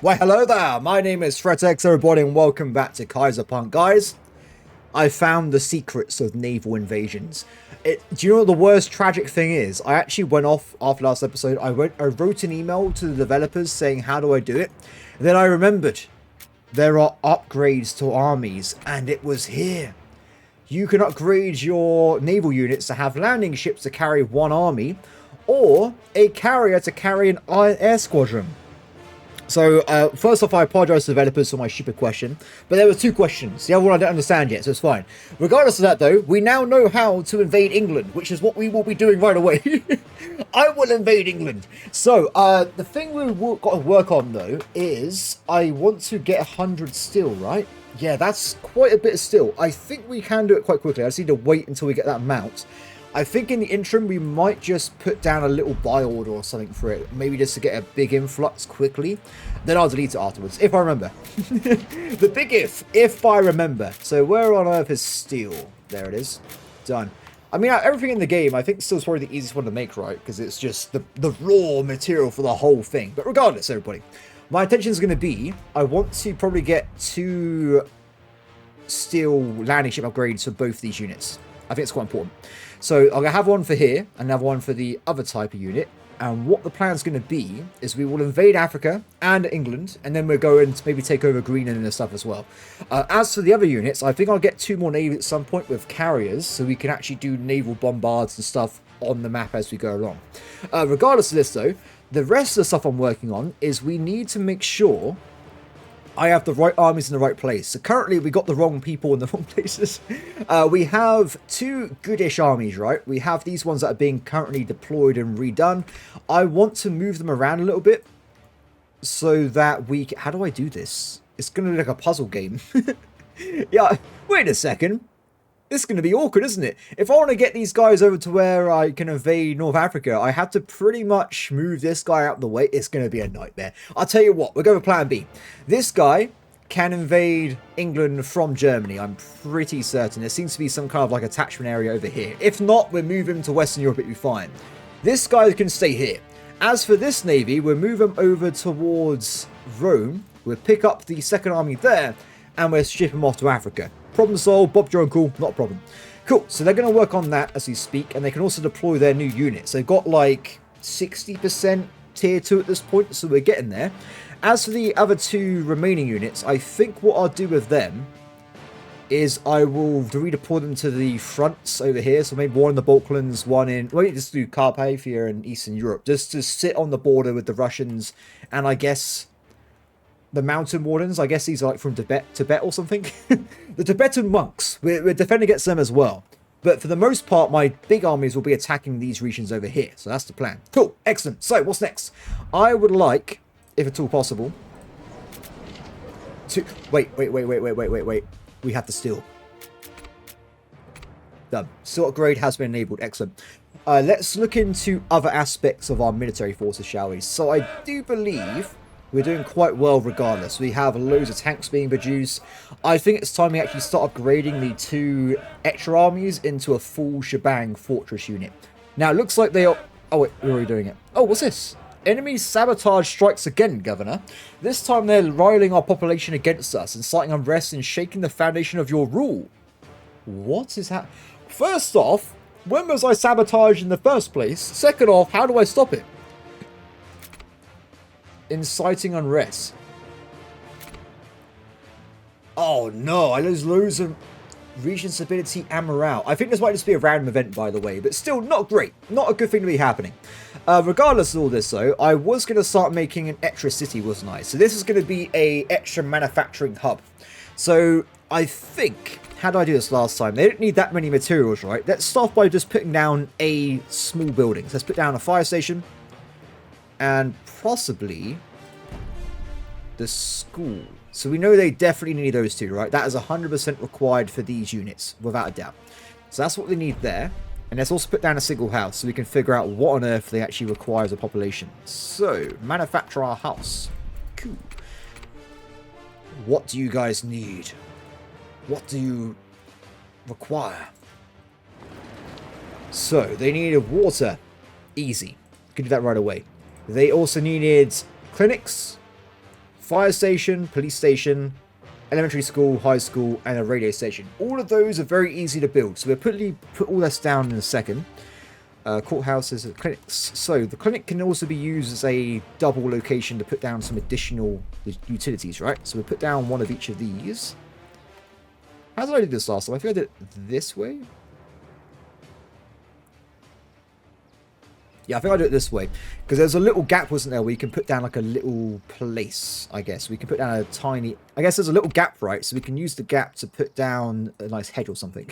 Well, hello there. My name is Threatx, everybody, and welcome back to Kaiserpunk. Guys, I found the secrets of naval invasions. Do you know what the worst tragic thing is? I actually went off after last episode. I wrote an email to the developers saying, how do I do it? And then I remembered there are upgrades to armies, and it was here. You can upgrade your naval units to have landing ships to carry one army, or a carrier to carry an air squadron. So, first off, I apologise to developers for my stupid question, but there were two questions. The other one I don't understand yet, so it's fine. Regardless of that, though, we now know how to invade England, which is what we will be doing right away. I will invade England. So, the thing we've got to work on, though, is I want to get 100 steel, right? Yeah, that's quite a bit of steel. I think we can do it quite quickly. I just need to wait until we get that mount. I think in the interim, we might just put down a little buy order or something for it. Maybe just to get a big influx quickly. Then I'll delete it afterwards, if I remember. The big if I remember. So where on earth is steel? There it is. Done. I mean, everything in the game, I think steel's probably the easiest one to make, right? Because it's just the raw material for the whole thing. But regardless, everybody, my intention is going to be, I want to probably get 2 steel landing ship upgrades for both these units. I think it's quite important. So I'm going to have one for here, another one for the other type of unit. And what the plan's going to be is we will invade Africa and England, and then we'll go and maybe take over Greenland and stuff as well. As for the other units, I think I'll get 2 more navies at some point with carriers, so we can actually do naval bombards and stuff on the map as we go along. Regardless of this, though, the rest of the stuff I'm working on is we need to make sure I have the right armies in the right place. So currently we got the wrong people in the wrong places. We have 2 goodish armies, right? We have these ones that are being currently deployed and redone. I want to move them around a little bit so that we can... How do I do this? It's going to look like a puzzle game. Yeah, wait a second. This is going to be awkward, isn't it? If I want to get these guys over to where I can invade North Africa, I have to pretty much move this guy out of the way. It's going to be a nightmare. I'll tell you what, we'll go with plan B. This guy can invade England from Germany. I'm pretty certain. There seems to be some kind of like attachment area over here. If not, we'll move him to Western Europe, it'll be fine. This guy can stay here. As for this navy, we'll move him over towards Rome. We'll pick up the second army there, and we'll ship him off to Africa. Problem solved. Bob's your uncle. Not a problem. Cool. So they're going to work on that as we speak. And they can also deploy their new units. They've got like 60% tier 2 at this point. So we're getting there. As for the other 2 remaining units, I think what I'll do with them is I will redeploy them to the fronts over here. So maybe one in the Balkans, one in... Well, just do Carpathia and Eastern Europe. Just to sit on the border with the Russians. And I guess... the mountain wardens, I guess these are like from Tibet or something. The Tibetan monks, we're defending against them as well. But for the most part, my big armies will be attacking these regions over here. So that's the plan. Cool, excellent. So what's next? I would like, if at all possible, to... Wait. We have the steel. Done. Steel upgrade has been enabled. Excellent. Let's look into other aspects of our military forces, shall we? So I do believe... we're doing quite well regardless. We have loads of tanks being produced. I think it's time we actually start upgrading the 2 extra armies into a full shebang fortress unit. Now, it looks like they are... Oh, wait, we're already doing it. Oh, what's this? Enemy sabotage strikes again, Governor. This time they're riling our population against us, inciting unrest and shaking the foundation of your rule. What is that? First off, when was I sabotaged in the first place? Second off, how do I stop it? Inciting unrest. Oh no, I lose loads of region stability and morale. I think this might just be a random event, by the way, but still not great. Not a good thing to be happening. Regardless of all this, though, I was going to start making an extra city, wasn't I? So this is going to be a extra manufacturing hub. So I think, how did I do this last time? They don't need that many materials, right? Let's start by just putting down a small building. So let's put down a fire station. And possibly the school. So we know they definitely need those 2, right? That is 100% required for these units, without a doubt. So that's what they need there. And let's also put down a single house so we can figure out what on earth they actually require as a population. So, manufacture our house. Cool. What do you guys need? What do you require? So, they needed water. Easy. Can do that right away. They also needed clinics, fire station, police station, elementary school, high school, and a radio station. All of those are very easy to build, so we'll put all this down in a second. Courthouses, clinics. So the clinic can also be used as a double location to put down some additional utilities, right? So we'll put down one of each of these. How did I do this last time? I think I did it this way. Yeah, I think I'll do it this way. Because there's a little gap, wasn't there, where you can put down like a little place, I guess. We can put down a tiny... I guess there's a little gap, right? So we can use the gap to put down a nice hedge or something.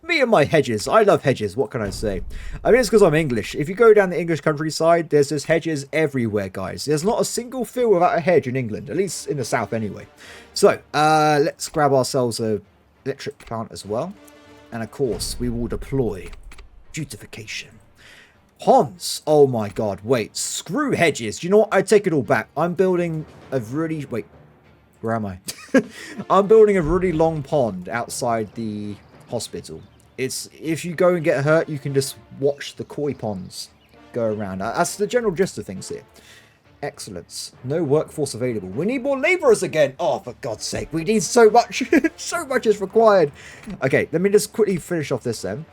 Me and my hedges. I love hedges. What can I say? I mean, it's because I'm English. If you go down the English countryside, there's just hedges everywhere, guys. There's not a single field without a hedge in England. At least in the south, anyway. So, let's grab ourselves a electric plant as well. And, of course, we will deploy beautification. Ponds. Oh my god. Wait. Screw hedges. You know what? I take it all back. I'm building a really... Wait. Where am I? I'm building a really long pond outside the hospital. It's... If you go and get hurt, you can just watch the koi ponds go around. That's the general gist of things here. Excellence. No workforce available. We need more labourers again. Oh, for God's sake. We need so much. So much is required. Okay. Let me just quickly finish off this then.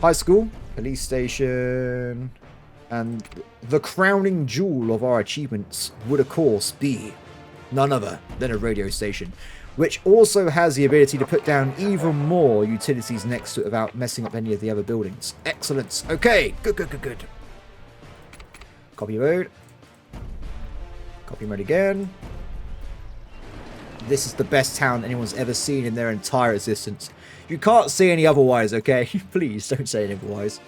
High school, police station, and the crowning jewel of our achievements would, of course, be none other than a radio station, which also has the ability to put down even more utilities next to it without messing up any of the other buildings. Excellent. Okay, good. Copy mode. Copy mode again. This is the best town anyone's ever seen in their entire existence. You can't say any otherwise, okay? Please don't say any otherwise.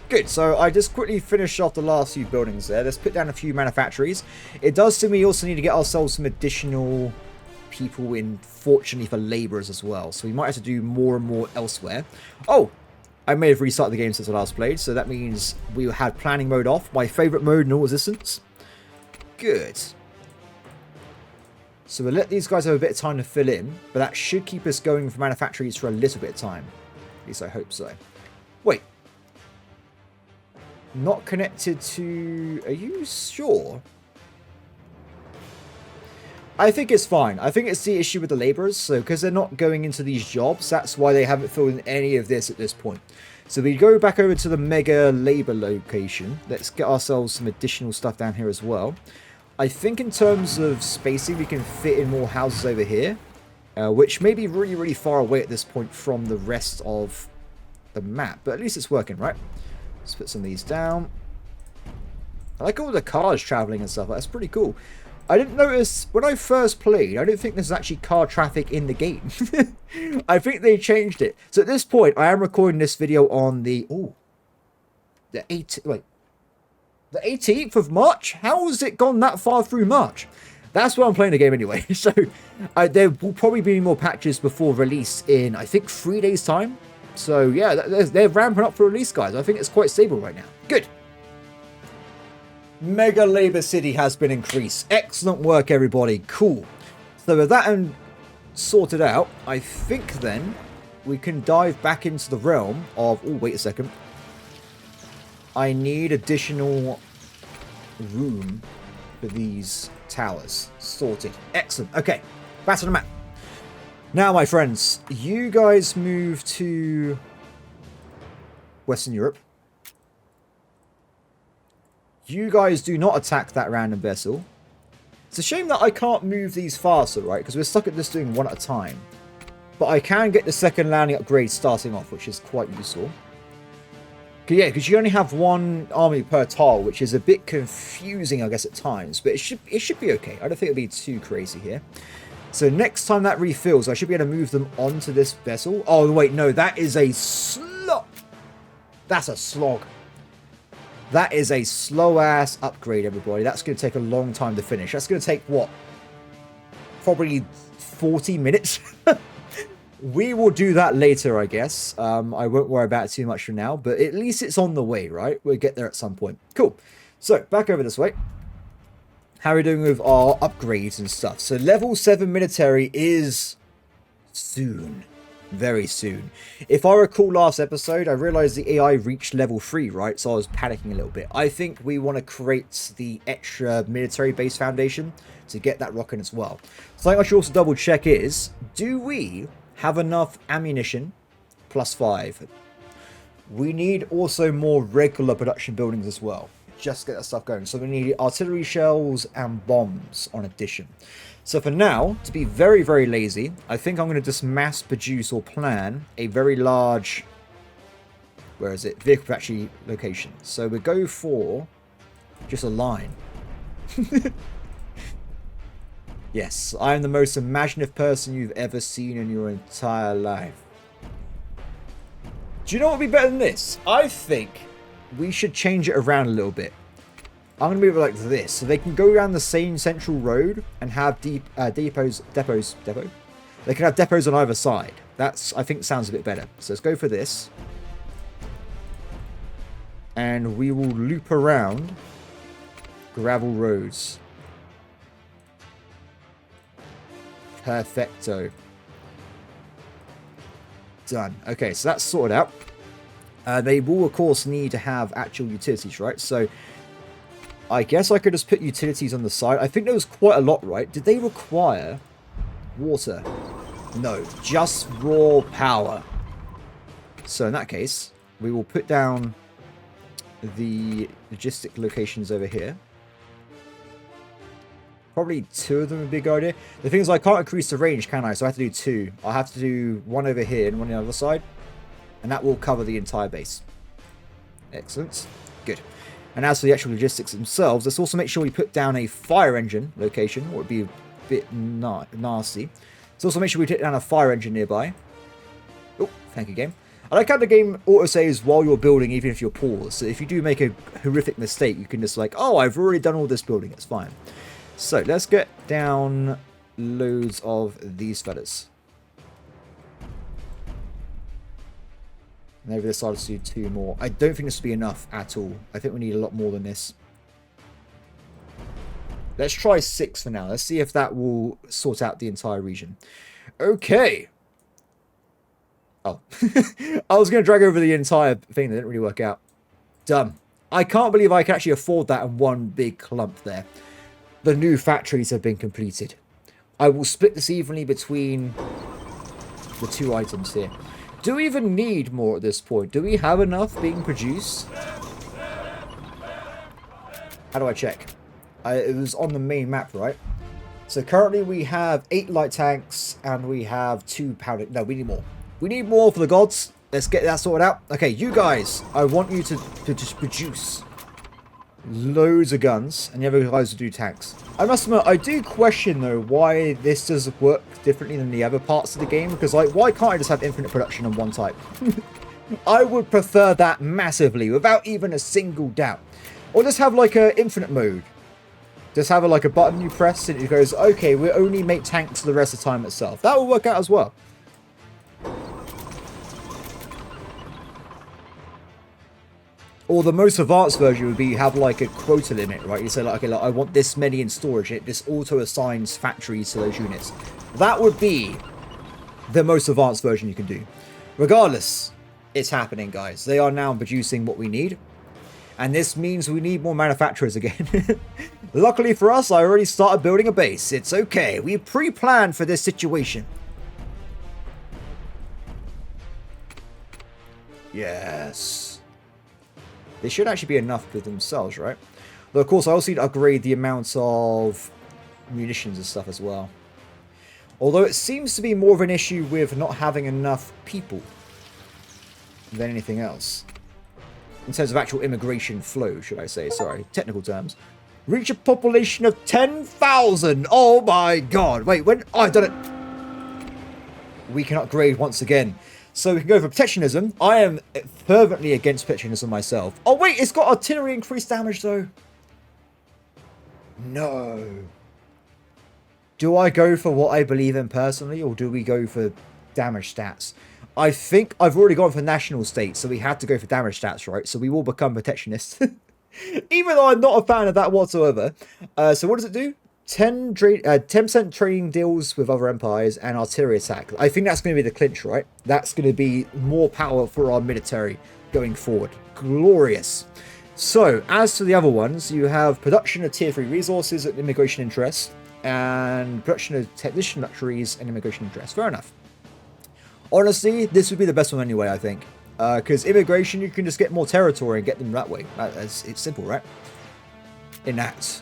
Good, so I just quickly finished off the last few buildings there. Let's put down a few manufactories. It does seem we also need to get ourselves some additional people in, fortunately, for labourers as well. So we might have to do more and more elsewhere. Oh, I may have restarted the game since I last played, so that means we had planning mode off. My favourite mode in all existence. Good. So we'll let these guys have a bit of time to fill in, but that should keep us going for manufactories for a little bit of time. At least I hope so. Wait. Not connected to... Are you sure? I think it's fine. I think it's the issue with the labourers. So because they're not going into these jobs, that's why they haven't filled in any of this at this point. So we go back over to the mega labour location. Let's get ourselves some additional stuff down here as well. I think in terms of spacing, we can fit in more houses over here, which may be really, really far away at this point from the rest of the map. But at least it's working, right? Let's put some of these down. I like all the cars traveling and stuff. That's pretty cool. I didn't notice, when I first played, I didn't think there's actually car traffic in the game. I think they changed it. So at this point, I am recording this video on the... Oh. The 18th... Wait. The 18th of March? How has it gone that far through March? That's why I'm playing the game anyway. So there will probably be more patches before release in, I think, 3 days' time. So yeah, they're ramping up for release, guys. I think it's quite stable right now. Good. Mega Labour City has been increased. Excellent work, everybody. Cool. So with that sorted out, I think then we can dive back into the realm of... Oh, wait a second. I need additional room for these towers. Sorted. Excellent. Okay. Back to the map. Now, my friends, you guys move to Western Europe. You guys do not attack that random vessel. It's a shame that I can't move these faster, right? Because we're stuck at just doing one at a time. But I can get the second landing upgrade starting off, which is quite useful. Yeah, because you only have one army per tile, which is a bit confusing, I guess, at times. But it should be okay. I don't think it'll be too crazy here. So next time that refills, I should be able to move them onto this vessel. Oh, wait, no, that is a slog. That's a slog. That is a slow-ass upgrade, everybody. That's going to take a long time to finish. That's going to take, what? Probably 40 minutes? We will do that later, I guess. I won't worry about it too much for now, but at least it's on the way, right? We'll get there at some point. Cool. So, back over this way. How are we doing with our upgrades and stuff? So, level 7 military is soon. very soon. If I recall last episode, I realized the AI reached level 3, right? So I was panicking a little bit. I think we want to create the extra military base foundation to get that rocking as well. Something I should also double check is, do we have enough ammunition? +5. We need also more regular production buildings as well. Just get that stuff going. So we need artillery shells and bombs on addition. So for now, to be very, very lazy, I think I'm going to just mass produce or plan a very large, where is it, vehicle factory location. So we go for just a line. Yes, I am the most imaginative person you've ever seen in your entire life. Do you know what would be better than this? I think we should change it around a little bit. I'm going to move it like this, so they can go around the same central road and have depots. They can have depots on either side. That's, I think, sounds a bit better. So let's go for this. And we will loop around gravel roads. Perfecto. Done. Okay, so that's sorted out. They will, of course, need to have actual utilities, right? So I guess I could just put utilities on the side. I think there was quite a lot, right? Did they require water? No, just raw power. So in that case, we will put down the logistic locations over here. Probably 2 of them would be a good idea. The thing is, I can't increase the range, can I? So I have to do 2. I'll have to do 1 over here and 1 on the other side. And that will cover the entire base. Excellent. Good. And as for the actual logistics themselves, let's also make sure we put down a fire engine location, or it would be a bit nasty. Let's also make sure we put down a fire engine nearby. Oh, thank you, game. I like how the game auto-saves while you're building, even if you're paused. So if you do make a horrific mistake, you can just like, oh, I've already done all this building. It's fine. So let's get down loads of these fellas. And over this side, let's do 2 more. I don't think this will be enough at all. I think we need a lot more than this. Let's try 6 for now. Let's see if that will sort out the entire region. Okay. Oh. I was going to drag over the entire thing. That didn't really work out. Done. I can't believe I can actually afford that in one big clump there. The new factories have been completed. I will split this evenly between the 2 items here. Do we even need more at this point? Do we have enough being produced? How do I check? It was on the main map, right? So currently we have 8 light tanks and we have 2 powder. No, we need more. We need more for the gods. Let's get that sorted out. Okay, you guys, I want you to just produce loads of guns, and the other guys will do tanks. I must admit, I do question though why this does work differently than the other parts of the game, because like, why can't I just have infinite production on one type? I would prefer that massively, without even a single doubt. Or just have like a infinite mode. Just have like a button you press and it goes, okay, we only make tanks the rest of the time itself. That will work out as well. Or the most advanced version would be you have like a quota limit, right? You say like, okay, like, I want this many in storage. It just auto assigns factories to those units. That would be the most advanced version you can do. Regardless, it's happening, guys. They are now producing what we need. And this means we need more manufacturers again. Luckily for us, I already started building a base. It's okay. We pre-planned for this situation. Yes. They should actually be enough for themselves, right? Though, of course, I also need to upgrade the amount of munitions and stuff as well. Although it seems to be more of an issue with not having enough people than anything else. In terms of actual immigration flow, should I say. Sorry, technical terms. Reach a population of 10,000. Oh my god. Wait, when? Oh, I've done it. We can upgrade once again. So we can go for protectionism. I am fervently against protectionism myself. Oh wait, it's got artillery increased damage though. No. Do I go for what I believe in personally, or do we go for damage stats? I think I've already gone for national state, so we have to go for damage stats, right? So we will become protectionists. Even though I'm not a fan of that whatsoever. So what does it do? 10% trading deals with other empires and artillery attack. I think that's going to be the clinch, right? That's going to be more power for our military going forward. Glorious. So, as to the other ones, you have production of tier 3 resources and immigration interest, and production of technician luxuries and immigration interest. Fair enough. Honestly, this would be the best one anyway, I think. Because immigration, you can just get more territory and get them that way. It's simple, right? In that.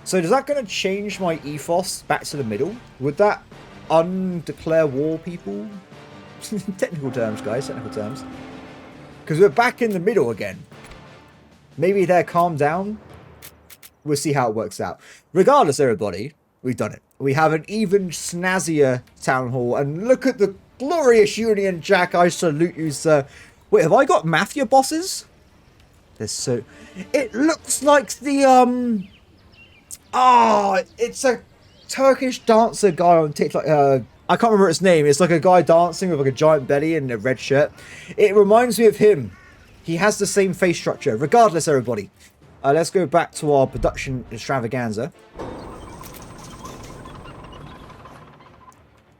So, is that going to change my ethos back to the middle? Would that undeclare war people? Technical terms, guys, technical terms. Because we're back in the middle again. Maybe they're calmed down. We'll see how it works out. Regardless, everybody, we've done it. We have an even snazzier town hall. And look at the glorious Union Jack. I salute you, sir. Wait, have I got mafia bosses? There's so... It looks like the, it's a Turkish dancer guy on TikTok. I can't remember his name. It's like a guy dancing with like a giant belly and a red shirt. It reminds me of him. He has the same face structure. Regardless, everybody. Let's go back to our production extravaganza.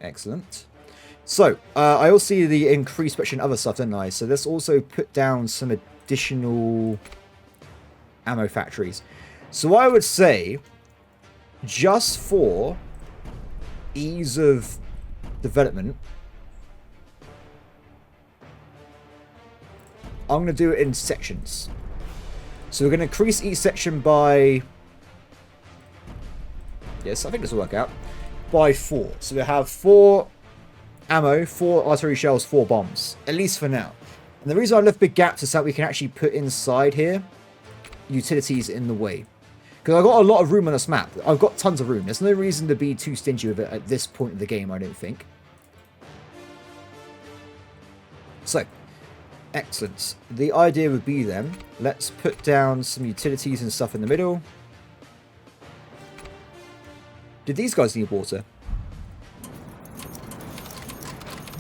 Excellent. So, I also see the increased production other stuff, don't I? So let's also put down some additional ammo factories. So I would say, just for ease of development, I'm going to do it in sections. So we're going to increase each section by... Yes, I think this will work out. By 4. So we have 4 ammo, 4 artillery shells, 4 bombs. At least for now. And the reason I left big gaps is that we can actually put inside here utilities in the way. Because I've got a lot of room on this map. I've got tons of room. There's no reason to be too stingy with it at this point of the game, I don't think. So... Excellent. The idea would be then, let's put down some utilities and stuff in the middle. Did these guys need water?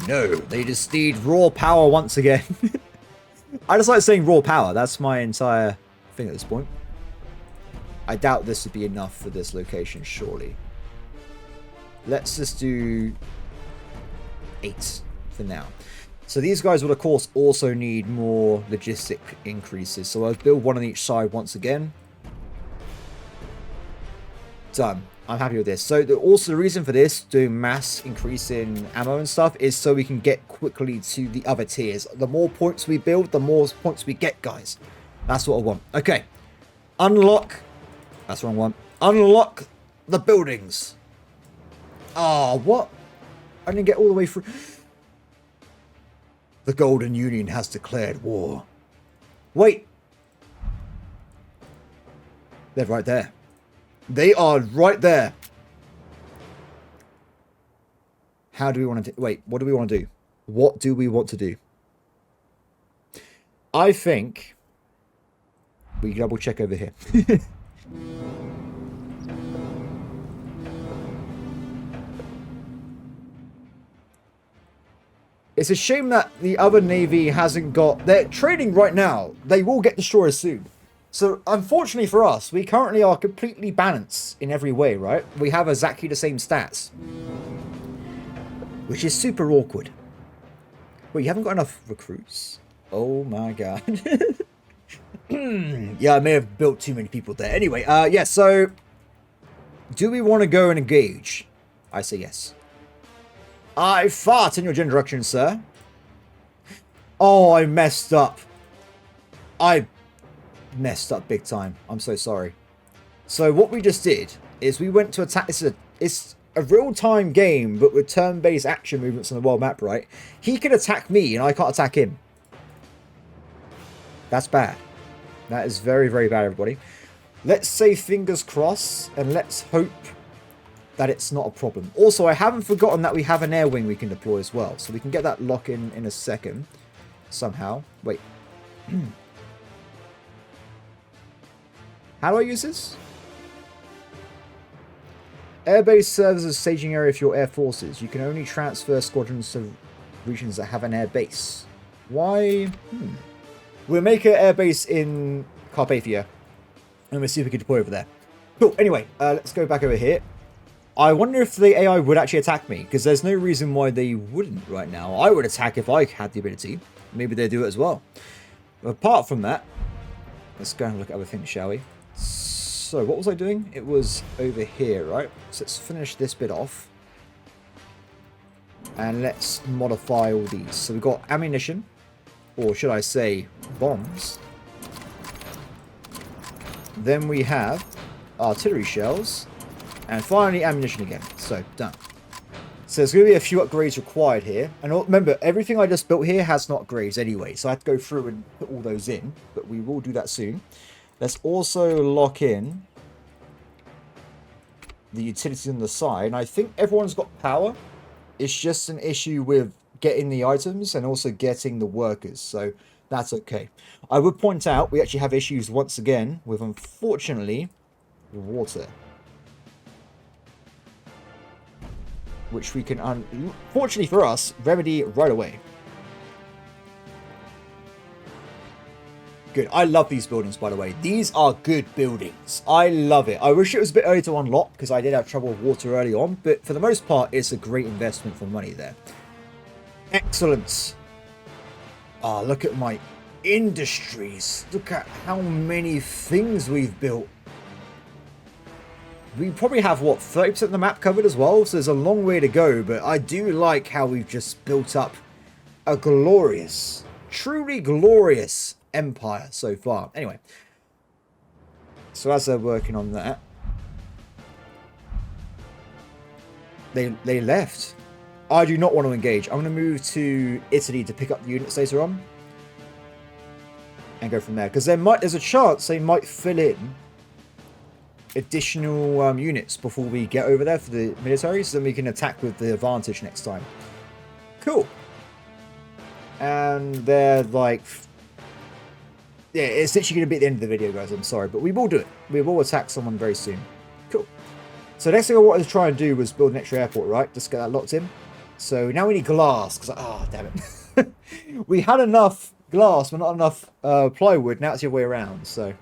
No, they just need raw power once again. I just like saying raw power. That's my entire thing at this point. I doubt this would be enough for this location, surely. Let's just do 8 for now. So these guys will, of course, also need more logistic increases. So I'll build one on each side once again. Done. I'm happy with this. So also the reason for this, doing mass increase in ammo and stuff, is so we can get quickly to the other tiers. The more points we build, the more points we get, guys. That's what I want. Okay. Unlock. That's the wrong one. Unlock the buildings. Ah, what? I didn't get all the way through... The Golden Union has declared war. Wait. They're right there. They are right there. How do we want to do... Wait, what do we want to do? What do we want to do? I think... We double check over here. It's a shame that the other navy hasn't got... They're trading right now. They will get destroyers soon. So, unfortunately for us, we currently are completely balanced in every way, right? We have exactly the same stats. Which is super awkward. Wait, you haven't got enough recruits? Oh my god. Yeah, I may have built too many people there. Anyway, yeah, so... Do we want to go and engage? I say yes. I fart in your general direction, sir. Oh, I messed up. I messed up big time. I'm so sorry. So what we just did is we went to attack. It's a real-time game, but with turn-based action movements on the world map, right? He can attack me, and I can't attack him. That's bad. That is very, very bad, everybody. Let's say fingers crossed, and let's hope that it's not a problem. Also, I haven't forgotten that we have an air wing we can deploy as well. So we can get that lock in a second. Somehow. Wait. How do I use this? Airbase serves as a staging area for your air forces. You can only transfer squadrons to regions that have an air base. Why? We'll make an air base in Carpathia. And we'll see if we can deploy over there. Cool. Anyway, let's go back over here. I wonder if the AI would actually attack me, because there's no reason why they wouldn't right now. I would attack if I had the ability. Maybe they do it as well. But apart from that, let's go and look at other things, shall we? So, what was I doing? It was over here, right? So let's finish this bit off. And let's modify all these. So we've got ammunition, or should I say bombs. Then we have artillery shells. And finally ammunition again. So, done. So there's going to be a few upgrades required here. And remember, everything I just built here has not upgrades anyway. So I have to go through and put all those in. But we will do that soon. Let's also lock in the utilities on the side. And I think everyone's got power. It's just an issue with getting the items and also getting the workers. So that's okay. I would point out we actually have issues once again with, unfortunately, water. Which we can, unfortunately for us, remedy right away. Good. I love these buildings, by the way. These are good buildings. I love it. I wish it was a bit early to unlock, because I did have trouble with water early on. But for the most part, it's a great investment for money there. Excellent. Ah, look at my industries. Look at how many things we've built. We probably have, what, 30% of the map covered as well? So there's a long way to go, but I do like how we've just built up a glorious, truly glorious empire so far. Anyway, so as they're working on that, they left. I do not want to engage. I'm going to move to Italy to pick up the units later on and go from there, because there's a chance they might fill in additional units before we get over there for the military, so then we can attack with the advantage next time. Cool. And they're like, yeah, it's literally going to be at the end of the video, guys. I'm sorry, but we will do it. We will attack someone very soon. Cool. So next thing I wanted to try and do was build an extra airport, right? Just get that locked in. So now we need glass, because, oh, damn it. We had enough glass, but not enough plywood. Now it's the other way around, so.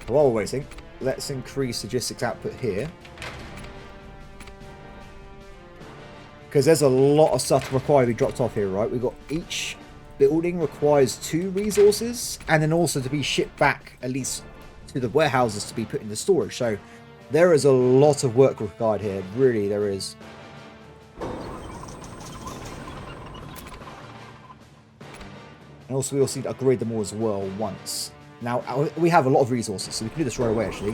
While we're waiting, let's increase logistics output here. Because there's a lot of stuff required to be dropped off here, right? We've got each building requires 2 resources, and then also to be shipped back, at least to the warehouses to be put into storage. So there is a lot of work required here. Really, there is. And also we also need to upgrade them all as well once. Now, we have a lot of resources, so we can do this right away, actually.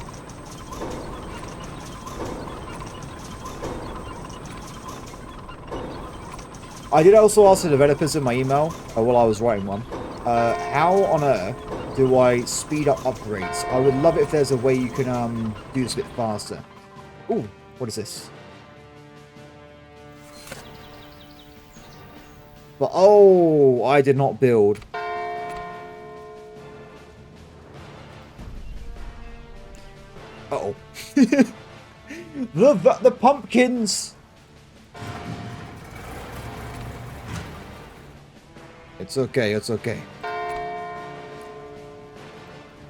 I did also ask the developers in my email, while I was writing one, how on earth do I speed up upgrades? I would love it if there's a way you can do this a bit faster. Ooh, what is this? But, oh, I did not build. Uh-oh. the pumpkins! It's okay, it's okay.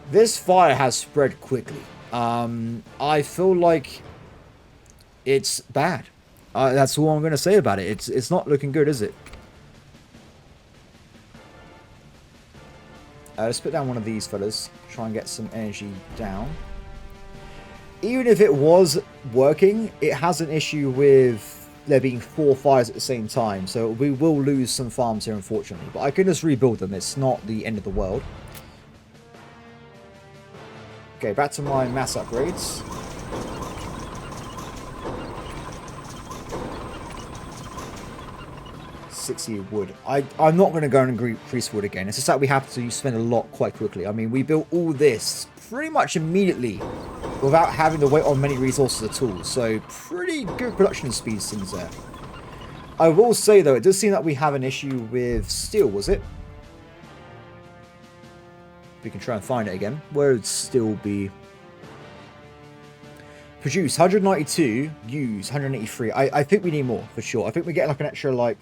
This fire has spread quickly. I feel like it's bad. That's all I'm going to say about it. It's not looking good, is it? Let's put down one of these fellas. Try and get some energy down. Even if it was working, it has an issue with there being 4 fires at the same time. So we will lose some farms here, unfortunately. But I can just rebuild them. It's not the end of the world. Okay, back to my mass upgrades. $60 wood. I'm not going to go and increase wood again. It's just that we have to spend a lot quite quickly. I mean, we built all this pretty much immediately without having to wait on many resources at all. So pretty good production speed seems there. I will say though, it does seem that we have an issue with steel, was it? We can try and find it again. Where would steel be? Produce 192, use 183. I think we need more for sure. I think we get like an extra like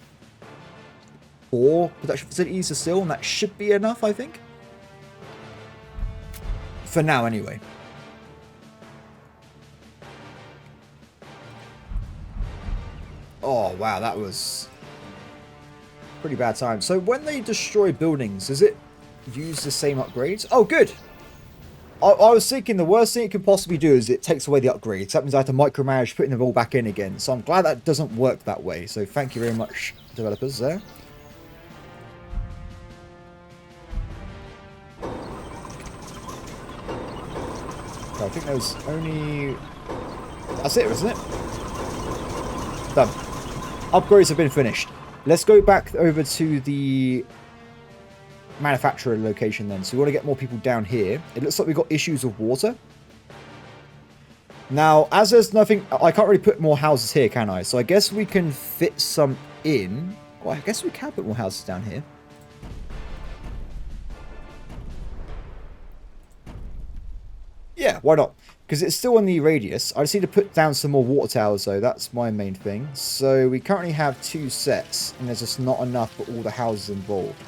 4 production facilities of steel, and that should be enough, I think. For now, anyway. Oh, wow, that was pretty bad time. So when they destroy buildings, does it use the same upgrades? Oh, good. I was thinking the worst thing it can possibly do is it takes away the upgrades. That means I have to micromanage putting them all back in again. So I'm glad that doesn't work that way. So thank you very much, developers there. I think there's only... That's it, isn't it? Done. Upgrades have been finished. Let's go back over to the manufacturer location then. So we want to get more people down here. It looks like we've got issues with water. Now, as there's nothing... I can't really put more houses here, can I? So I guess we can fit some in. Well, I guess we can put more houses down here. Yeah, why not? Because it's still in the radius. I just need to put down some more water towers, though. That's my main thing. So we currently have 2 sets, and there's just not enough for all the houses involved.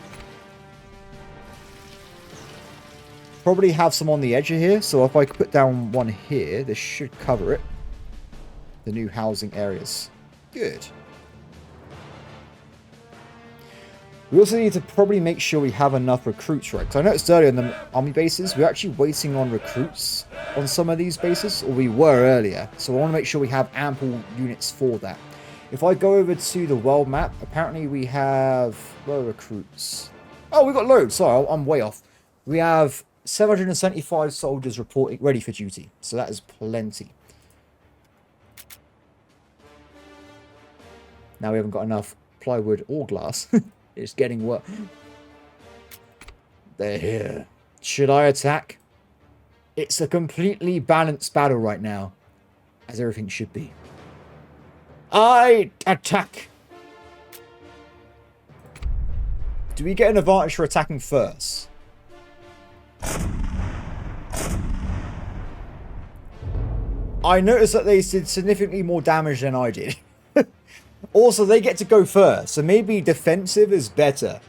Probably have some on the edge of here, so if I put down one here, this should cover it. The new housing areas. Good. We also need to probably make sure we have enough recruits, right? Because I noticed earlier on the army bases, we're actually waiting on recruits on some of these bases, or we were earlier. So I want to make sure we have ample units for that. If I go over to the world map, apparently we have... Where are recruits? Oh, we've got loads. Sorry, I'm way off. We have 775 soldiers reporting ready for duty. So that is plenty. Now we haven't got enough plywood or glass. It's getting worse. They're here. Should I attack? It's a completely balanced battle right now. As everything should be. I attack! Do we get an advantage for attacking first? I noticed that they did significantly more damage than I did. Also, they get to go first, so maybe defensive is better.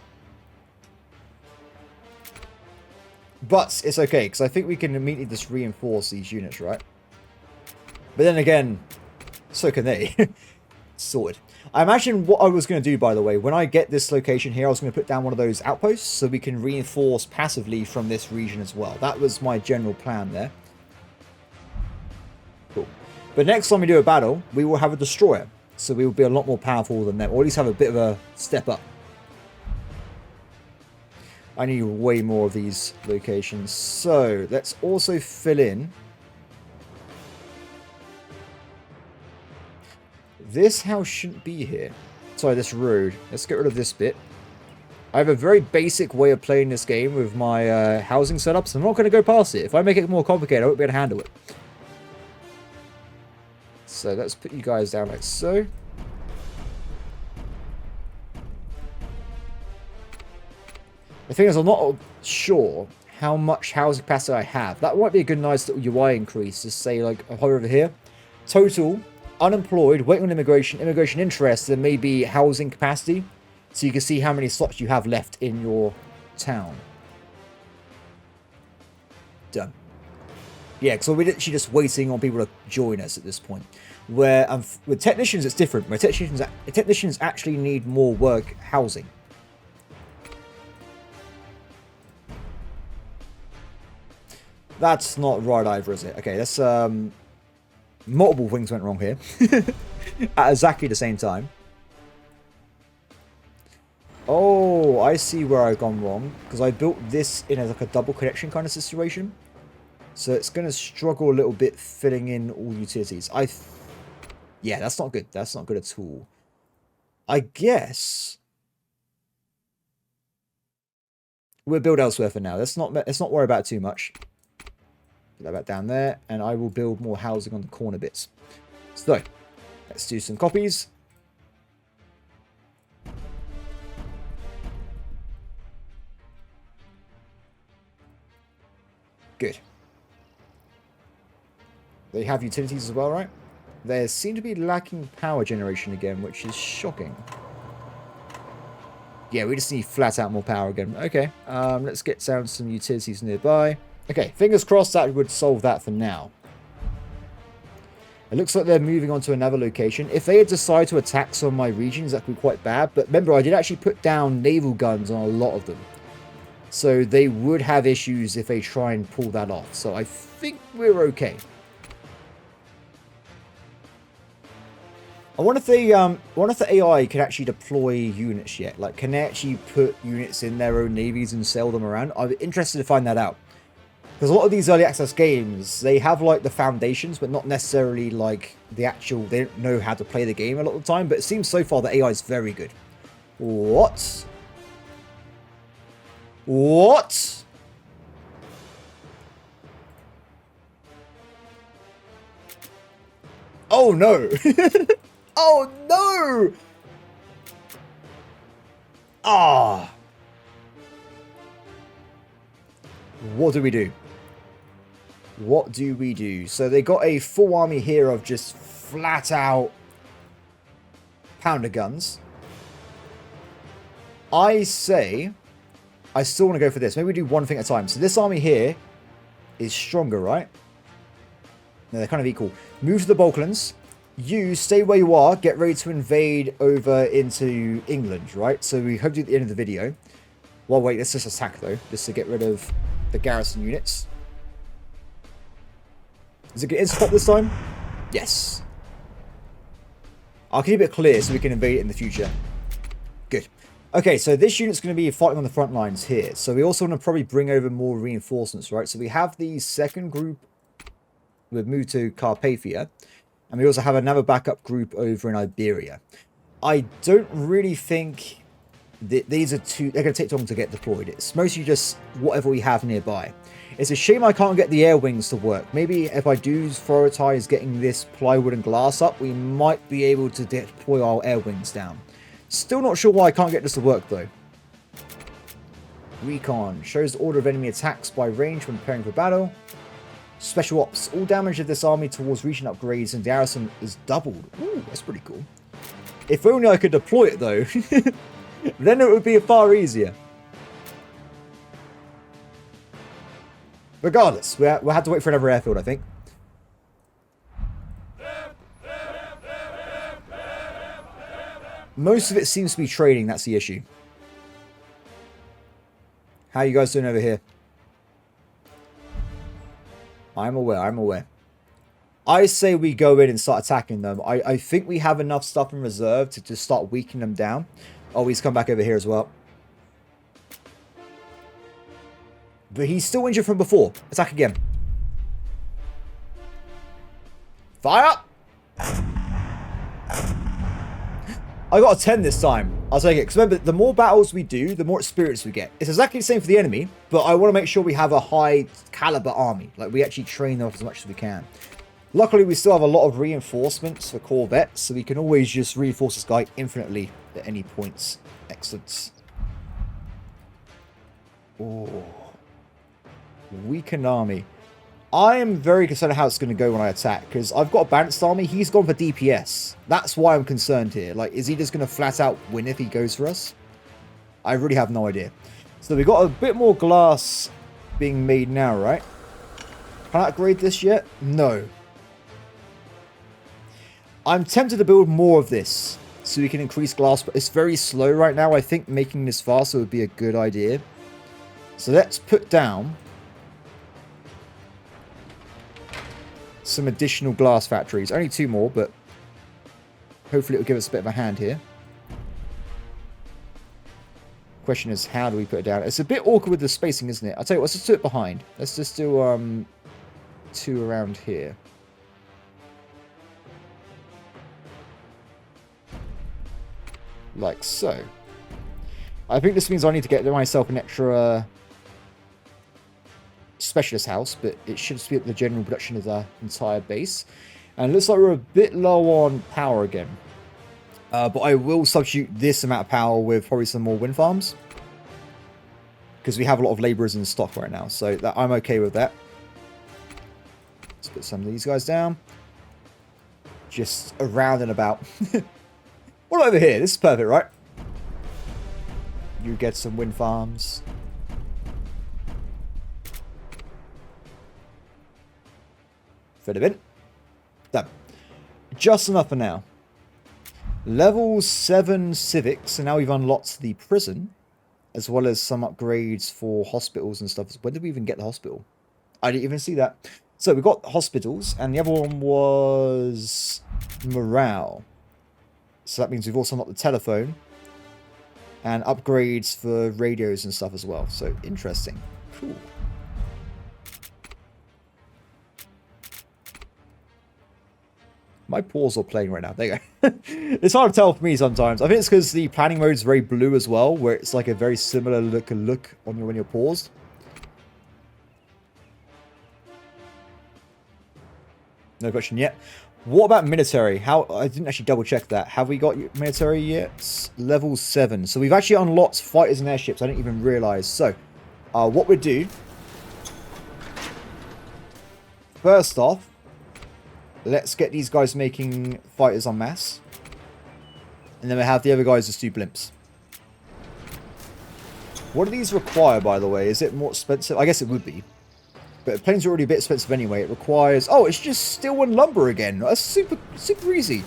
But it's okay, because I think we can immediately just reinforce these units, right? But then again, so can they. Sorted. I imagine what I was going to do, by the way, when I get this location here, I was going to put down one of those outposts so we can reinforce passively from this region as well. That was my general plan there. Cool. But next time we do a battle, we will have a destroyer. So we will be a lot more powerful than them, or at least have a bit of a step up. I need way more of these locations. So let's also fill in. This house shouldn't be here. Sorry, this road. Let's get rid of this bit. I have a very basic way of playing this game with my housing setups. I'm not going to go past it. If I make it more complicated, I won't be able to handle it. So let's put you guys down like so. The thing is, I'm not sure how much housing capacity I have. That might be a good nice little UI increase. Just say like, hover over here. Total, unemployed, waiting on immigration, immigration interest, and maybe housing capacity. So you can see how many slots you have left in your town. Done. Yeah, because we're literally just waiting on people to join us at this point. Where with technicians, it's different. Where technicians actually need more work housing. That's not right either, is it? Okay, that's multiple things went wrong here at exactly the same time. Oh, I see where I've gone wrong because I built this in as like a double connection kind of situation. So it's going to struggle a little bit filling in all utilities. Yeah, that's not good. That's not good at all. I guess we'll build elsewhere for now. Let's not worry about it too much. Put that back down there, and I will build more housing on the corner bits. So let's do some copies. Good. They have utilities as well, right? They seem to be lacking power generation again, which is shocking. Yeah, we just need flat out more power again. Okay, let's get down some utilities nearby. Okay, fingers crossed that would solve that for now. It looks like they're moving on to another location. If they had decided to attack some of my regions, that could be quite bad. But remember, I did actually put down naval guns on a lot of them. So they would have issues if they try and pull that off. So I think we're okay. I wonder if the AI can actually deploy units yet. Like, can they actually put units in their own navies and sail them around? I'm interested to find that out. Because a lot of these early access games, they have like the foundations, but not necessarily like the actual, they don't know how to play the game a lot of the time, but it seems so far the AI is very good. What? What? Oh no! Oh no! Ah! What do we do? What do we do? So they got a full army here of just flat out pounder guns. I say I still want to go for this. Maybe we do one thing at a time. So this army here is stronger, right? No, they're kind of equal. Move to the Balkans. You stay where you are. Get ready to invade over into England, right? So we hope to at the end of the video. Well, wait, let's just attack though, just to get rid of the garrison units. Is it getting spot this time? Yes. I'll keep it clear so we can invade it in the future. Good. Okay, so this unit's going to be fighting on the front lines here. So we also want to probably bring over more reinforcements, right? So we have the second group. We've moved to Carpathia. And we also have another backup group over in Iberia. I don't really think that these are they're going to take too long to get deployed. It's mostly just whatever we have nearby. It's a shame I can't get the air wings to work. Maybe if I do prioritize getting this plywood and glass up, we might be able to deploy our air wings down. Still not sure why I can't get this to work though. Recon shows the order of enemy attacks by range when preparing for battle. Special ops. All damage of this army towards region upgrades and garrison is doubled. Ooh, that's pretty cool. If only I could deploy it though. Then it would be far easier. Regardless, we'll have to wait for another airfield, I think. Most of it seems to be trading, that's the issue. How are you guys doing over here? I'm aware. I say we go in and start attacking them. I think we have enough stuff in reserve to just start weakening them down. Oh, he's come back over here as well. But he's still injured from before. Attack again. Fire! I got a 10 this time. I'll take it. Because remember, the more battles we do, the more experience we get. It's exactly the same for the enemy, but I want to make sure we have a high caliber army. Like, we actually train them as much as we can. Luckily, we still have a lot of reinforcements for corvettes, so we can always just reinforce this guy infinitely at any points. Excellent. Oh. Weakened army. I am very concerned how it's going to go when I attack, because I've got a balanced army. He's gone for DPS. That's why I'm concerned here. Like, is he just going to flat out win if he goes for us? I really have no idea. So we've got a bit more glass being made now, right? Can I upgrade this yet? No. I'm tempted to build more of this so we can increase glass, but it's very slow right now. I think making this faster would be a good idea. So let's put down some additional glass factories. Only 2 more, but hopefully it'll give us a bit of a hand here. Question is, how do we put it down? It's a bit awkward with the spacing, isn't it? I'll tell you what, let's just do it behind. Let's just do 2 around here. Like so. I think this means I need to get myself an extra specialist house, but it should speed up the general production of the entire base. And it looks like we're a bit low on power again. But I will substitute this amount of power with probably some more wind farms, because we have a lot of laborers in stock right now, so that I'm okay with that. Let's put some of these guys down. Just around and about. What over here? This is perfect, right? You get some wind farms. Fit a bit. Done. Just enough for now. Level 7 civics, and now we've unlocked the prison, as well as some upgrades for hospitals and stuff. When did we even get the hospital? I didn't even see that. So we got hospitals, and the other one was morale. So that means we've also unlocked the telephone and upgrades for radios and stuff as well. So interesting. Cool. My paws are playing right now. There you go. It's hard to tell for me sometimes. I think it's because the planning mode is very blue as well, where it's like a very similar look on when you're paused. No question yet. What about military? How I didn't actually double check that. Have we got military yet? Level 7. So we've actually unlocked fighters and airships. I didn't even realize. So, what we do. First off, let's get these guys making fighters en masse. And then we have the other guys just do blimps. What do these require, by the way? Is it more expensive? I guess it would be. But planes are already a bit expensive anyway. It requires... Oh, it's just steel and lumber again. That's super easy.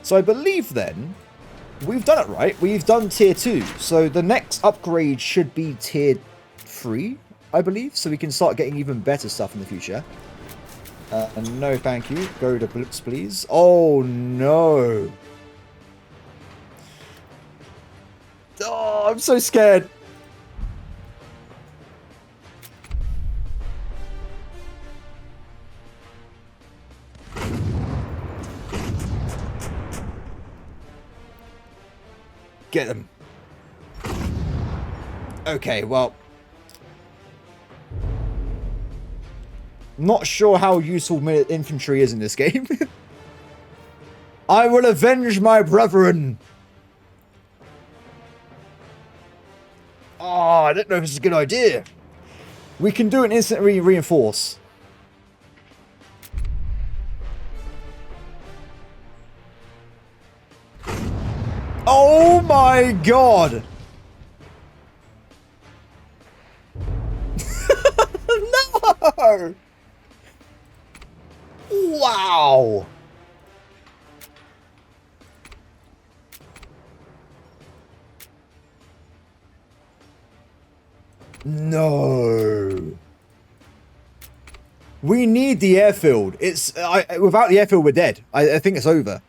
So I believe then, we've done it right. We've done tier 2. So the next upgrade should be tier 3, I believe. So we can start getting even better stuff in the future. No, thank you. Go to blips, please. Oh, no. Oh, I'm so scared. Get them. Okay, well. Not sure how useful infantry is in this game. I will avenge my brethren. Oh, I don't know if this is a good idea. We can do an instantly reinforce. Oh my god! No! Wow! No. We need the airfield. It's without the airfield, we're dead. I think it's over.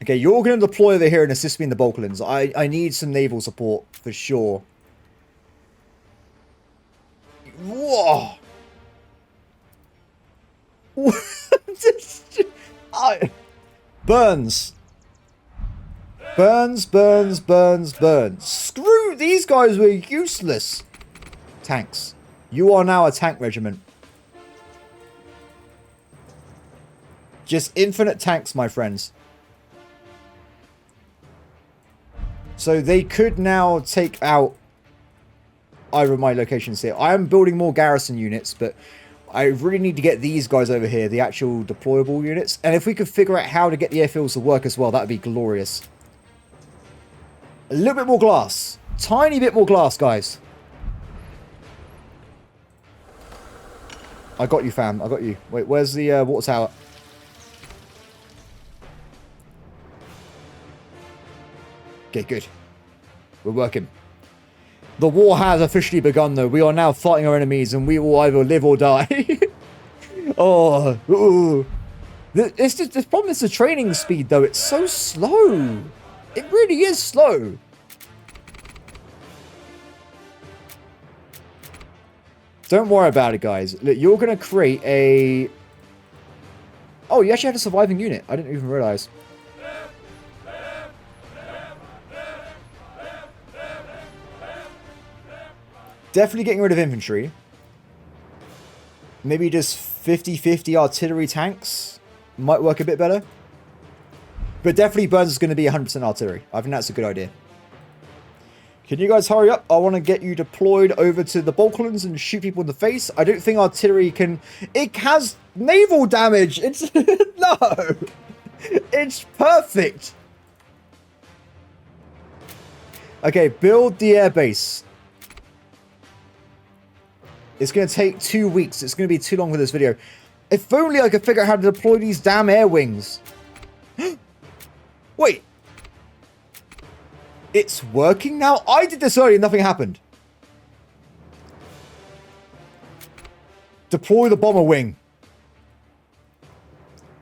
Okay, you're going to deploy over here and assist me in the Balkans. I need some naval support for sure. Whoa. Burns. Burns, burns, burns, burns. Screw, these guys were useless. Tanks. You are now a tank regiment. Just infinite tanks, my friends. So they could now take out either of my locations here. I am building more garrison units, but I really need to get these guys over here, the actual deployable units. And if we could figure out how to get the airfields to work as well, that would be glorious. A little bit more glass. Tiny bit more glass, guys. I got you, fam. I got you. Wait, where's the water tower? Okay, good. We're working. The war has officially begun, though. We are now fighting our enemies, and we will either live or die. Oh, ooh. It's just, the problem is the training speed, though. It's so slow. It really is slow. Don't worry about it, guys. Look, you're going to create a... Oh, you actually had a surviving unit. I didn't even realize. Definitely getting rid of infantry. Maybe just 50-50 artillery tanks might work a bit better. But definitely Burns is going to be 100% artillery. I think that's a good idea. Can you guys hurry up? I want to get you deployed over to the Balkans and shoot people in the face. I don't think artillery can... It has naval damage. It's... No. It's perfect. Okay, build the airbase. It's going to take 2 weeks. It's going to be too long for this video. If only I could figure out how to deploy these damn air wings. Wait. It's working now? I did this earlier and nothing happened. Deploy the bomber wing.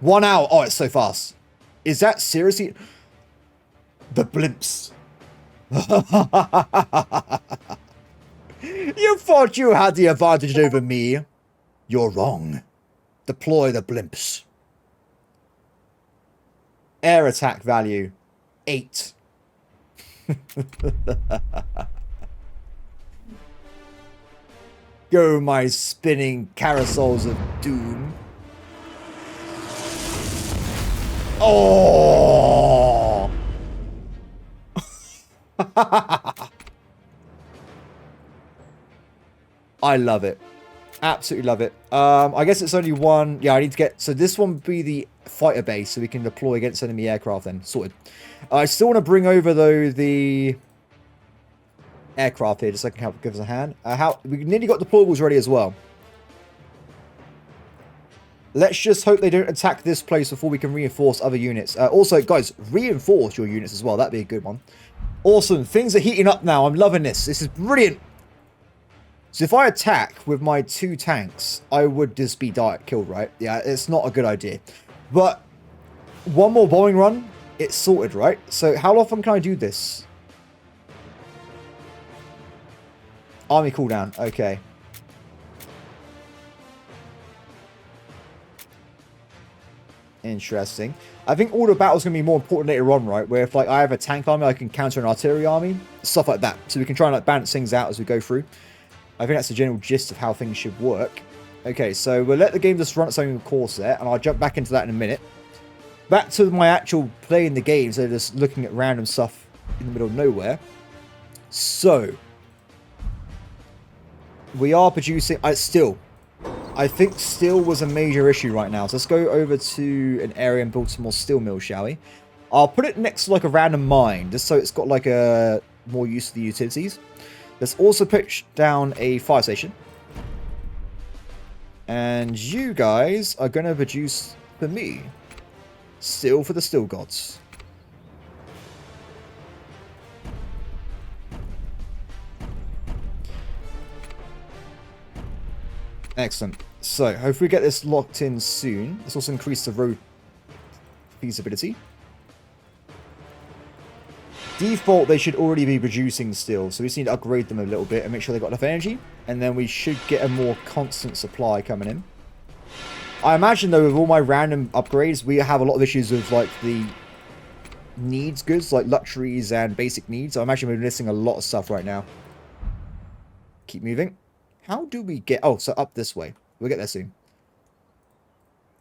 1 hour. Oh, it's so fast. Is that seriously? The blimps. You thought you had the advantage over me. You're wrong. Deploy the blimps. Air attack value 8. Go, my spinning carousels of doom. Oh! I love it. Absolutely love it. I guess it's only one. Yeah, I need to get... So this one would be the fighter base, so we can deploy against enemy aircraft then. Sorted. I still want to bring over, though, the aircraft here, just so I can give us a hand. We nearly got deployables ready as well. Let's just hope they don't attack this place before we can reinforce other units. Also, guys, reinforce your units as well. That'd be a good one. Awesome. Things are heating up now. I'm loving this. This is brilliant. So if I attack with my 2 tanks, I would just be killed, right? Yeah, it's not a good idea. But one more bombing run, it's sorted, right? So how often can I do this? Army cooldown. Okay. Interesting. I think order of battle is going to be more important later on, right? Where if like I have a tank army, I can counter an artillery army. Stuff like that. So we can try and like balance things out as we go through. I think that's the general gist of how things should work. Okay, so we'll let the game just run its own course there, and I'll jump back into that in a minute. Back to my actual playing the game, so just looking at random stuff in the middle of nowhere. So, we are producing... I think steel was a major issue right now. So let's go over to an area and build some more steel mills, shall we? I'll put it next to like a random mine, just so it's got like a more use of the utilities. Let's also pitch down a fire station. And you guys are going to produce for me. Steel for the steel gods. Excellent. So, hopefully we get this locked in soon. Let's also increase the road feasibility. Default, they should already be producing steel, so we just need to upgrade them a little bit and make sure they've got enough energy, and then we should get a more constant supply coming in. I imagine, though, with all my random upgrades, we have a lot of issues with, like, the needs goods, like luxuries and basic needs. I imagine we're missing a lot of stuff right now. Keep moving. How do we get... Oh, so up this way. We'll get there soon.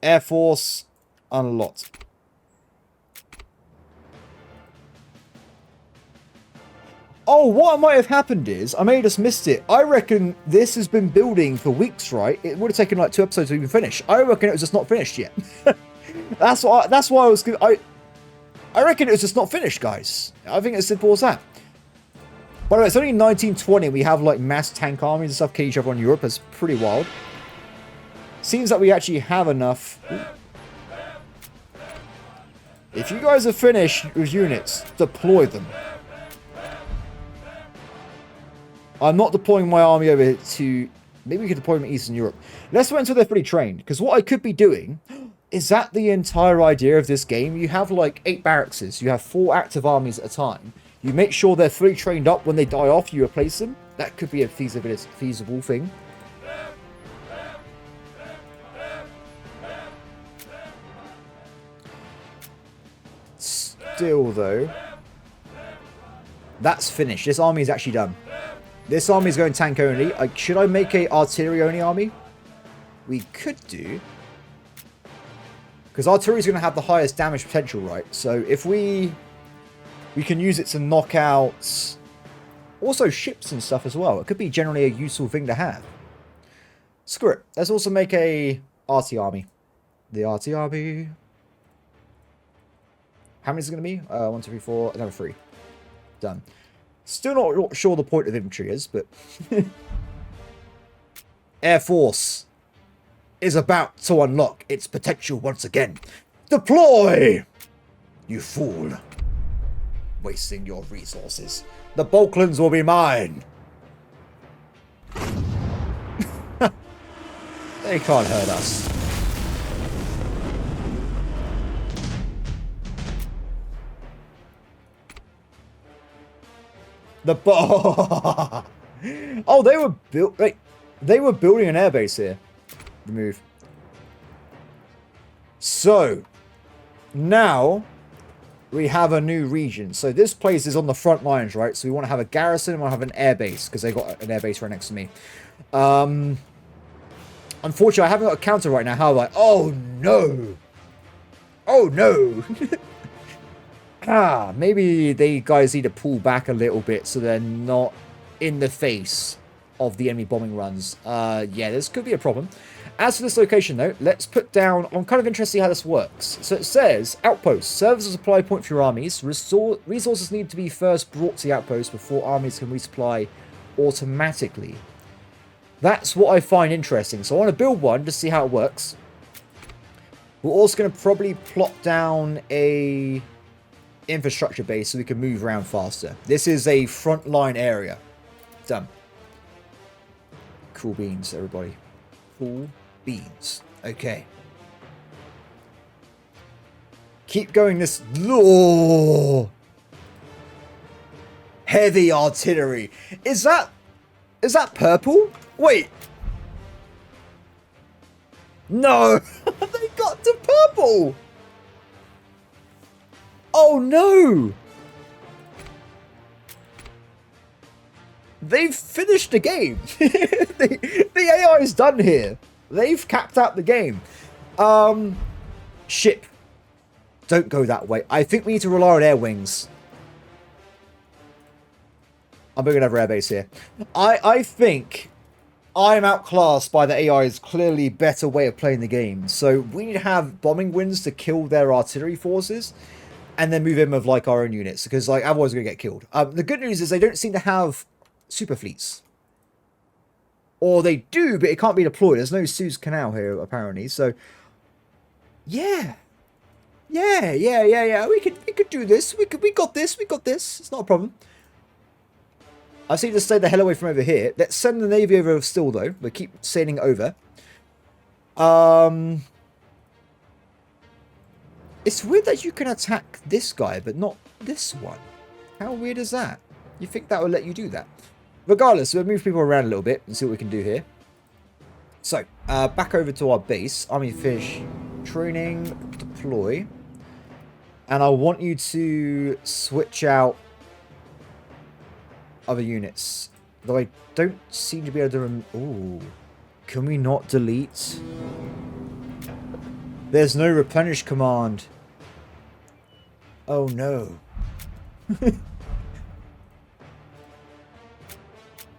Air Force unlocked. Oh, what might have happened is, I may have just missed it. I reckon this has been building for weeks, right? It would have taken like 2 episodes to even finish. I reckon it was just not finished yet. That's why I was... I reckon it was just not finished, guys. I think it's as simple as that. By the way, it's only 1920. We have like mass tank armies and stuff killing each other in Europe. That's pretty wild. Seems that we actually have enough. Ooh. If you guys are finished with units, deploy them. I'm not deploying my army over to... Maybe we could deploy them in Eastern Europe. Let's wait until they're fully trained. Because what I could be doing... Is that the entire idea of this game? You have like 8 barracks. You have 4 active armies at a time. You make sure they're fully trained up. When they die off, you replace them. That could be a feasible thing. Still, though... That's finished. This army is actually done. This army is going tank only. Should I make a artillery only army? We could do. Because artillery is going to have the highest damage potential, right? So if we can use it to knock out also ships and stuff as well. It could be generally a useful thing to have. Screw it. Let's also make a RT army. The RT army. How many is it going to be? 1, 2, 3, 4. Another 3. Done. Still not sure the point of infantry is, but... Air Force is about to unlock its potential once again. Deploy! You fool. Wasting your resources. The Balkans will be mine. They can't hurt us. The oh, they were built. Wait, they were building an airbase here. Remove. So now we have a new region. So this place is on the front lines, right? So we want to have a garrison. We want to have an airbase because they got an airbase right next to me. Unfortunately, I haven't got a counter right now. How like, oh no, oh no. Maybe they guys need to pull back a little bit so they're not in the face of the enemy bombing runs. Yeah, this could be a problem. As for this location, though, let's put down... I'm kind of interested to see how this works. So it says, outpost, serves as a supply point for your armies. Resources need to be first brought to the outpost before armies can resupply automatically. That's what I find interesting. So I want to build one to see how it works. We're also going to probably plop down a... infrastructure base so we can move around faster. This is a frontline area. Done. Cool beans, everybody. Cool beans. Okay. Keep going this... Oh! Heavy artillery. Is that purple? Wait. No! They got to purple! Oh no! They've finished the game. the AI is done here. They've capped out the game. Ship. Don't go that way. I think we need to rely on air wings. I'm building another airbase here. I think I'm outclassed by the AI's clearly better way of playing the game. So we need to have bombing winds to kill their artillery forces. And then move in with like our own units, because like otherwise we're gonna get killed. The good news is they don't seem to have super fleets, or they do, but it can't be deployed. There's no Suez Canal here apparently. So yeah. We could do this. We got this. It's not a problem. I seem to stay the hell away from over here. Let's send the navy over still though. We'll keep sailing over. It's weird that you can attack this guy, but not this one. How weird is that? You think that would let you do that? Regardless, we'll move people around a little bit and see what we can do here. So, back over to our base. Army Fish, training, deploy. And I want you to switch out other units. Though I don't seem to be able to... Ooh. Can we not delete... There's no replenish command. Oh no.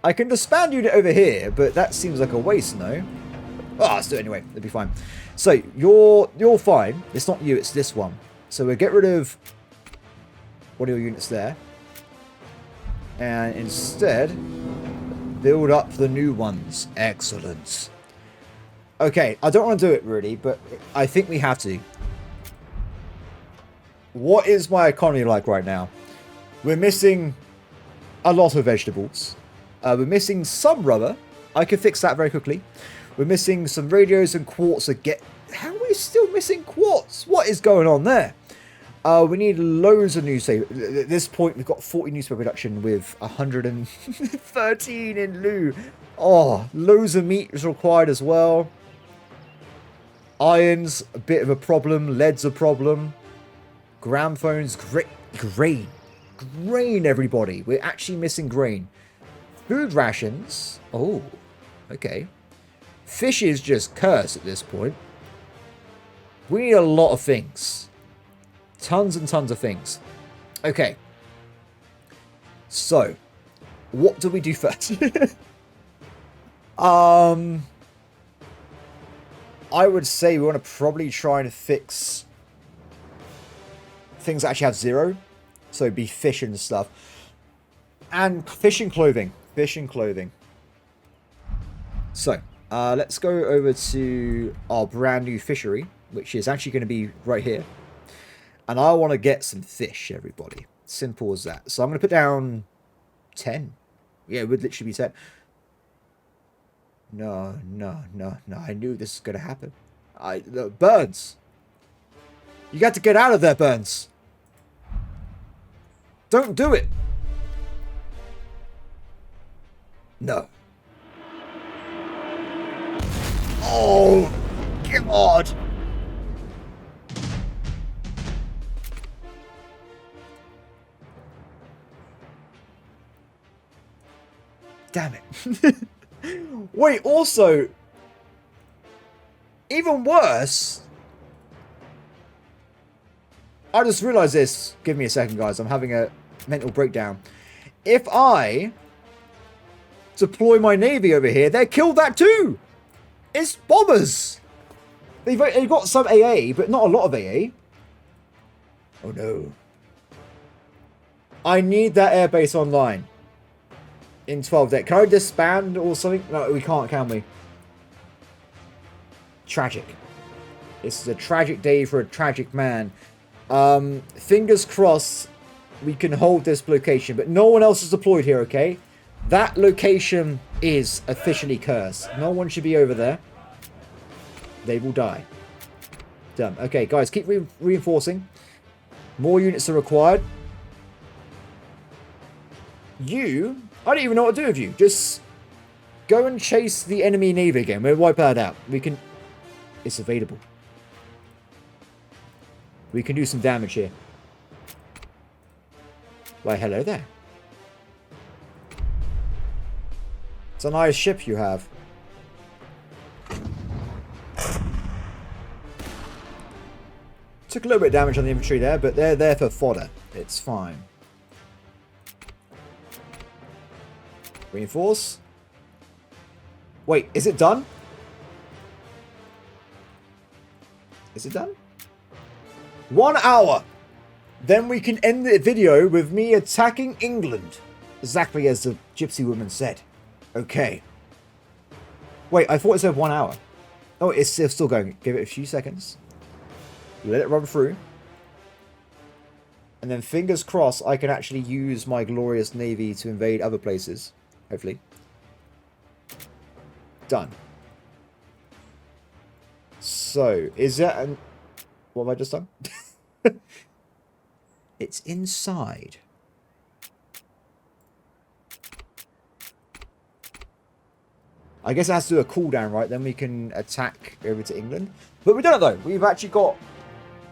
I can disband unit over here, but that seems like a waste, no? Oh, let's do it anyway. It'll be fine. So, you're fine. It's not you, it's this one. So we'll get rid of one of your units there. And instead, build up the new ones. Excellent. Okay, I don't want to do it really, but I think we have to. What is my economy like right now? We're missing a lot of vegetables. We're missing some rubber. I can fix that very quickly. We're missing some radios and quartz again. How are we still missing quartz? What is going on there? We need loads of newspaper. At this point, we've got 40 newspaper production with 113 in lieu. Oh, loads of meat is required as well. Iron's a bit of a problem. Lead's a problem. Gramophones, grain. Grain, everybody. We're actually missing grain. Food rations. Oh, okay. Fish is just cursed at this point. We need a lot of things. Tons and tons of things. Okay. So, what do we do first? I would say we want to probably try and fix things that actually have 0. So be fish and stuff. And fishing clothing. Fishing clothing. So, let's go over to our brand new fishery, which is actually going to be right here. And I want to get some fish, everybody. Simple as that. So I'm going to put down 10. Yeah, it would literally be 10. No. I knew this was going to happen. Burns. You got to get out of there, Burns. Don't do it. No. Oh, God. Damn it. Wait, also, even worse, I just realized this. Give me a second, guys. I'm having a mental breakdown. If I deploy my navy over here, they killed that too. It's bombers. They've got some AA, but not a lot of AA. Oh no. I need that airbase online. In 12 days. Can I disband or something? No, we can't, can we? Tragic. This is a tragic day for a tragic man. Fingers crossed we can hold this location, but no one else is deployed here, okay? That location is officially cursed. No one should be over there. They will die. Done. Okay, guys, keep reinforcing. More units are required. I don't even know what to do with you. Just go and chase the enemy navy again. We'll wipe that out. We can... It's available. We can do some damage here. Why, hello there. It's a nice ship you have. Took a little bit of damage on the infantry there, but they're there for fodder. It's fine. Reinforce. Wait, is it done? Is it done? 1 hour. Then we can end the video with me attacking England. Exactly as the gypsy woman said. Okay. Wait, I thought it said 1 hour. Oh, it's still going. Give it a few seconds. Let it run through. And then fingers crossed I can actually use my glorious navy to invade other places. Hopefully. Done. So, is that an... What have I just done? It's inside. I guess it has to do a cooldown, right? Then we can attack over to England. But we don't know, though. We've actually got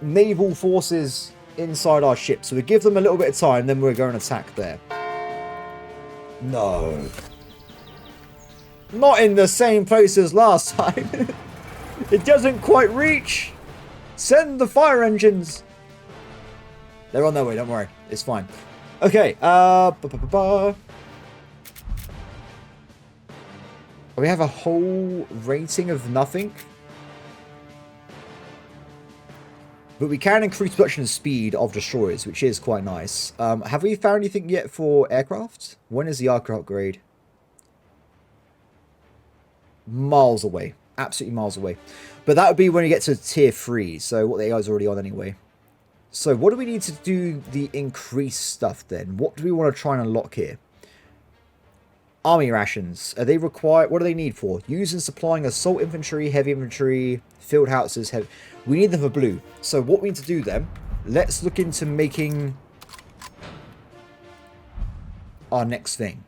naval forces inside our ship. So we give them a little bit of time, then we're going to attack there. No. Not in the same place as last time. It doesn't quite reach. Send the fire engines. They're on their way, don't worry. It's fine. Okay, we have a whole rating of nothing. But we can increase production speed of destroyers, which is quite nice. Have we found anything yet for aircraft? When is the aircraft grade? Miles away. Absolutely miles away. But that would be when we get to tier 3. So what the AI is already on anyway. So what do we need to do the increased stuff then? What do we want to try and unlock here? Army rations. Are they required? What do they need for? Use and supplying assault infantry, heavy infantry, field howitzers. We need them for blue. So what we need to do then, let's look into making our next thing.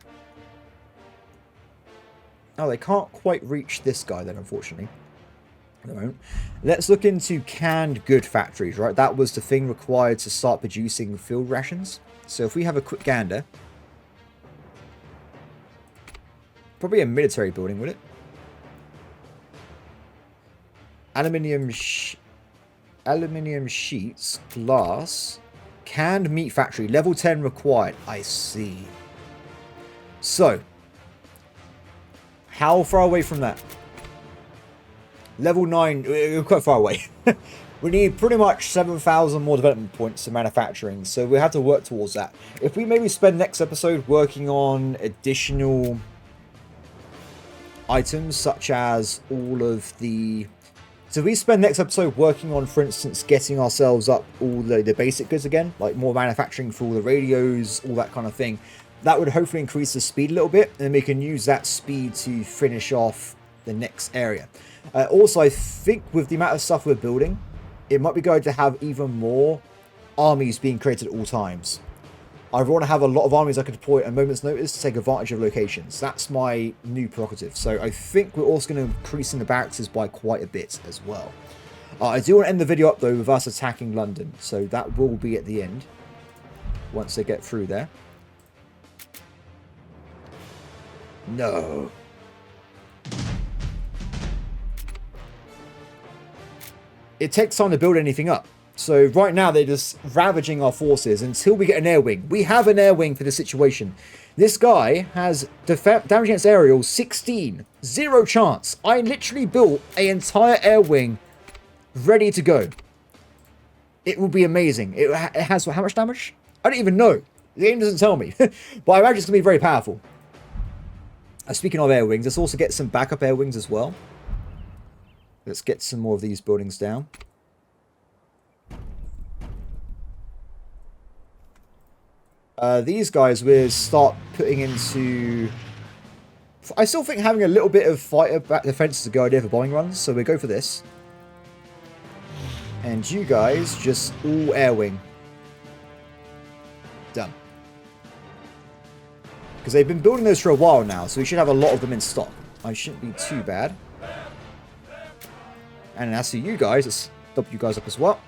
Oh, they can't quite reach this guy then, unfortunately. At the moment. Let's look into canned good factories, right? That was the thing required to start producing field rations. So if we have a quick gander. Probably a military building, would it? Aluminium sheets, glass, canned meat factory, level 10 required. I see. So, how far away from that? Level 9, we're quite far away. We need pretty much 7,000 more development points in manufacturing, so we have to work towards that. If we maybe spend next episode working on additional items, such as all of the... So we spend next episode working on, for instance, getting ourselves up all the basic goods again, like more manufacturing for all the radios, all that kind of thing. That would hopefully increase the speed a little bit, and we can use that speed to finish off the next area. Also, I think with the amount of stuff we're building, it might be good to have even more armies being created at all times. I want to have a lot of armies I can deploy at a moment's notice to take advantage of locations. That's my new prerogative. So I think we're also going to increase in the barracks by quite a bit as well. I do want to end the video up though with us attacking London. So that will be at the end. Once they get through there. No. It takes time to build anything up. So right now they're just ravaging our forces until we get an air wing. We have an air wing for this situation. This guy has damage against aerial 16. Zero chance. I literally built an entire air wing ready to go. It will be amazing. It has how much damage? I don't even know. The game doesn't tell me. But I imagine it's going to be very powerful. Speaking of air wings, let's also get some backup air wings as well. Let's get some more of these buildings down. These guys we'll start putting into... I still think having a little bit of fighter back defense is a good idea for bombing runs, so we'll go for this. And you guys just all air wing. Done. Because they've been building those for a while now, so we should have a lot of them in stock. I shouldn't be too bad. And as for you guys, let's double you guys up as well.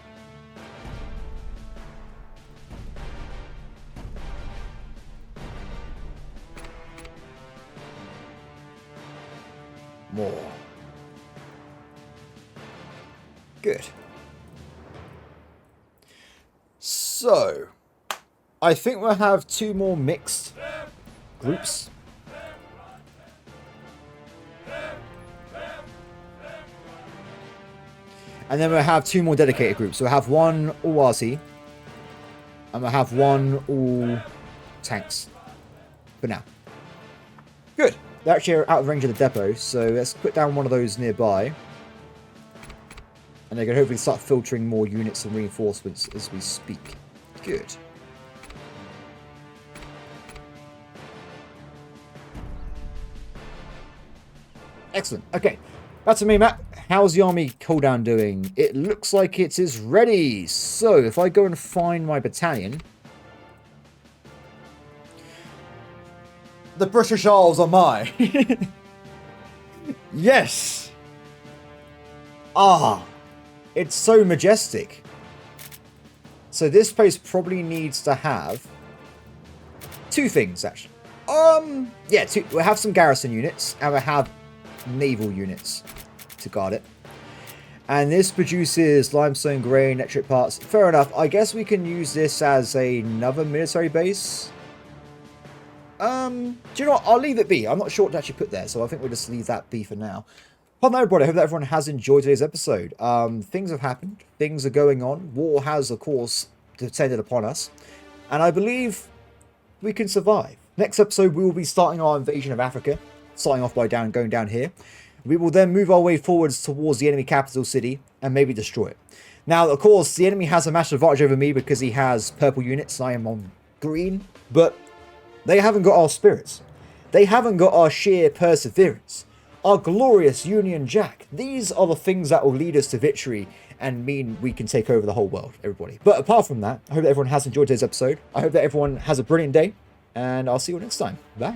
More. Good. So, I think we'll have 2 more mixed groups. And then we'll have 2 more dedicated groups. So we'll have 1 all RC. And we'll have 1 all tanks. For now. Good. They're actually out of range of the depot, so let's put down one of those nearby. And they can hopefully start filtering more units and reinforcements as we speak. Good. Excellent. Okay. Back to me, Matt. How's the army cooldown doing? It looks like it is ready. So, if I go and find my battalion... The British Isles are mine. Yes. Ah. It's so majestic. So this place probably needs to have 2 things, actually. Yeah, we'll have some garrison units, and we'll have naval units to guard it. And this produces limestone, grain, electric parts. Fair enough. I guess we can use this as another military base. Do you know what? I'll leave it be. I'm not sure what to actually put there, so I think we'll just leave that be for now. Well, no, everybody. I hope that everyone has enjoyed today's episode. Things have happened. Things are going on. War has, of course, descended upon us. And I believe we can survive. Next episode, we will be starting our invasion of Africa. Starting off by going down here. We will then move our way forwards towards the enemy capital city and maybe destroy it. Now, of course, the enemy has a massive advantage over me because he has purple units and I am on green. But they haven't got our spirits. They haven't got our sheer perseverance. Our glorious Union Jack. These are the things that will lead us to victory and mean we can take over the whole world, everybody. But apart from that, I hope that everyone has enjoyed today's episode. I hope that everyone has a brilliant day. And I'll see you all next time. Bye.